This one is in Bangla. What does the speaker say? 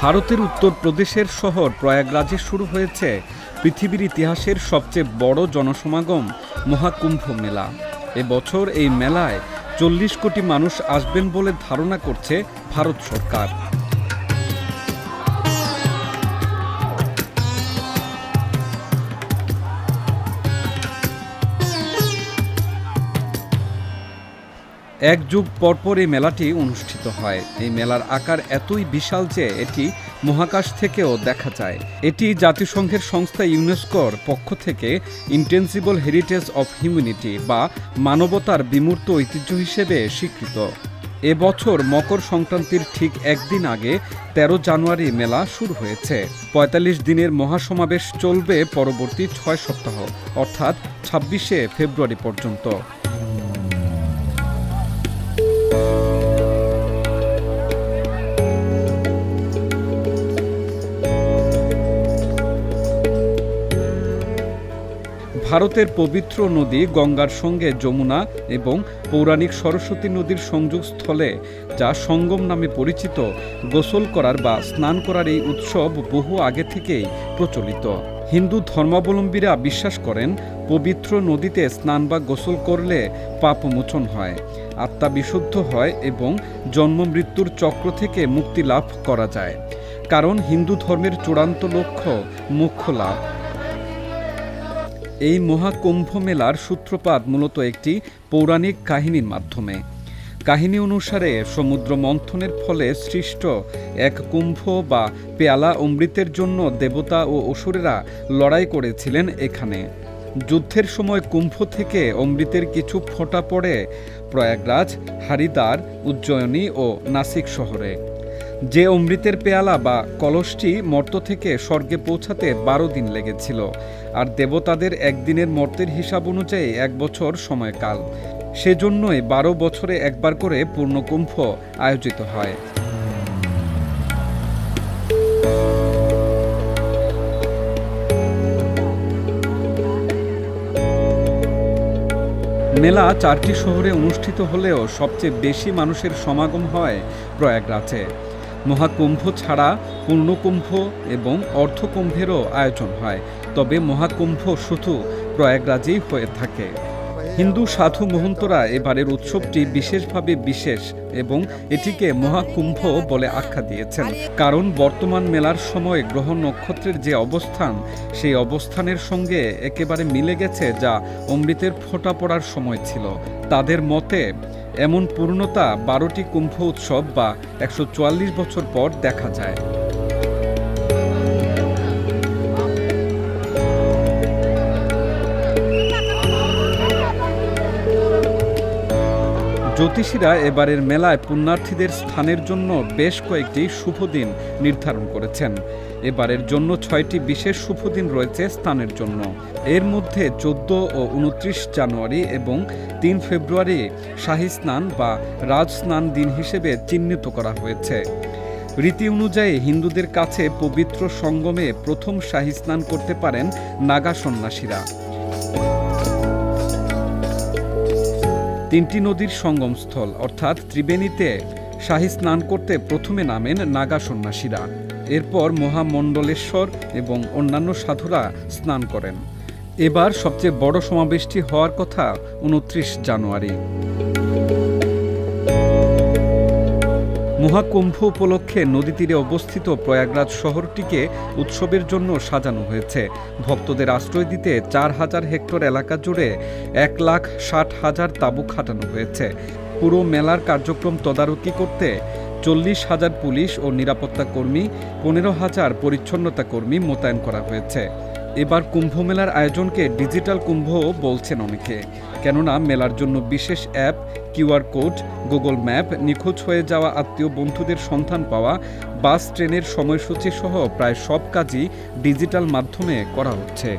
ভারতের উত্তরপ্রদেশের শহর প্রয়াগরাজে শুরু হয়েছে পৃথিবীর ইতিহাসের সবচেয়ে বড় জনসমাগম মহাকুম্ভ মেলা। এবছর এই মেলায় ৪০ কোটি মানুষ আসবেন বলে ধারণা করছে ভারত সরকার। এক যুগ পরপর এই মেলাটি অনুষ্ঠিত হয়। এই মেলার আকার এতই বিশাল যে এটি মহাকাশ থেকেও দেখা যায়। এটি জাতিসংঘের সংস্থা ইউনেস্কোর পক্ষ থেকে ইনটেনজিবল হেরিটেজ অফ হিউম্যানিটি বা মানবতার বিমূর্ত ঐতিহ্য হিসেবে স্বীকৃত। এবছর মকর সংক্রান্তির ঠিক একদিন আগে ১৩ জানুয়ারি মেলা শুরু হয়েছে। ৪৫ দিনের মহাসমাবেশ চলবে পরবর্তী ৬ সপ্তাহ, অর্থাৎ ২৬শে ফেব্রুয়ারি পর্যন্ত। ভারতের পবিত্র নদী গঙ্গার সঙ্গে যমুনা এবং পৌরাণিক সরস্বতী নদীর সংযোগস্থলে, যা সঙ্গম নামে পরিচিত, গোসল করার বা স্নান করার এই উৎসব বহু আগে থেকেই প্রচলিত। হিন্দু ধর্মাবলম্বীরা বিশ্বাস করেন, পবিত্র নদীতে স্নান বা গোসল করলে পাপমোচন হয়, আত্মা বিশুদ্ধ হয় এবং জন্ম মৃত্যুর চক্র থেকে মুক্তি লাভ করা যায়। কারণ হিন্দু ধর্মের চূড়ান্ত লক্ষ্য মোক্ষ লাভ। এই মহাকুম্ভ মেলার সূত্রপাত মূলত একটি পৌরাণিক কাহিনীর মাধ্যমে। কাহিনী অনুসারে সমুদ্র মন্থনের ফলে সৃষ্ট এক কুম্ভ বা পেয়ালা অমৃতের জন্য দেবতা ও অসুরেরা লড়াই করেছিলেন এখানে। যুদ্ধের সময় কুম্ভ থেকে অমৃতের কিছু ফোঁটা পড়ে প্রয়াগরাজ, হরিদ্বার, উজ্জয়িনী ও নাসিক শহরে। যে অমৃতের পেয়ালা বা কলসটি মর্ত্য থেকে স্বর্গে পৌঁছাতে ১২ দিন লেগেছিল, আর দেবতাদের একদিনের মর্তের হিসাব অনুযায়ী ১ বছর সময়কাল। সেজন্যই ১২ বছরে একবার করে পূর্ণকুম্ভ আয়োজিত হয়। মেলা ৪টি শহরে অনুষ্ঠিত হলেও সবচেয়ে বেশি মানুষের সমাগম হয় প্রয়াগরাজে। মহাকুম্ভ ছাড়া পূর্ণকুম্ভ এবং অর্ধকুম্ভেরও আয়োজন হয়, তবে মহাকুম্ভ শুধু প্রয়াগরাজেই হয়ে থাকে। হিন্দু সাধু মহন্তরা এবারের উৎসবটি বিশেষভাবে বিশেষ এবং এটিকে মহাকুম্ভ বলে আখ্যা দিয়েছেন। কারণ বর্তমান মেলার সময় গ্রহ নক্ষত্রের যে অবস্থান, সেই অবস্থানের সঙ্গে একেবারে মিলে গেছে যা অমৃতের ফোঁটা পড়ার সময় ছিল। তাদের মতে এমন পূর্ণতা ১২টি কুম্ভ উৎসব বা ১৪৪ বছর পর দেখা যায়। জ্যোতিষীরা এবারের মেলায় পুণ্যার্থীদের স্থানের জন্য বেশ কয়েকটি শুভ দিন নির্ধারণ করেছেন। এবারের জন্য ৬টি বিশেষ শুভ দিন রয়েছে স্নানের জন্য। এর মধ্যে ১৪ ও ২৯ জানুয়ারি এবং ৩ ফেব্রুয়ারি শাহী স্নান বা রাজ স্নান দিন হিসেবে চিহ্নিত করা হয়েছে। রীতি অনুযায়ী হিন্দুদের কাছে পবিত্র সঙ্গমে প্রথম শাহী স্নান করতে পারেন নাগা সন্ন্যাসীরা। ৩টি নদীর সঙ্গমস্থল অর্থাৎ ত্রিবেণীতে শাহী স্নান করতে প্রথমে নামেন নাগা সন্ন্যাসীরা। এরপর মহামণ্ডলেশ্বর এবং অন্যান্য সাধুরা স্নান করেন। এবার সবচেয়ে বড় সমাবেশটি হওয়ার কথা ২৯ জানুয়ারি। মহাকুম্ভ উপলক্ষে নদী তীরে অবস্থিত প্রয়াগরাজ শহরটিকে উৎসবের জন্য সাজানো হয়েছে। ভক্তদের আশ্রয় দিতে ৪,০০০ হেক্টর এলাকা জুড়ে ১,৬০,০০০ তাঁবু খাটানো হয়েছে। পুরো মেলার কার্যক্রম তদারকি করতে ৪০,০০০ পুলিশ ও নিরাপত্তা কর্মী, ১৫,০০০ পরিচ্ছন্নতা কর্মী মোতায়েন করা হয়েছে। এবার কুম্ভ মেলার আয়োজনকে ডিজিটাল কুম্ভ বলছেন অনেকে, কেননা মেলার জন্য বিশেষ app, QR code, Google map, নিখোঁজ হয়ে যাওয়া আত্মীয় বন্ধুদের সন্ধান পাওয়া, বাস ট্রেনের সময়সূচি সহ প্রায় সব কাজই ডিজিটাল মাধ্যমে করা হচ্ছে।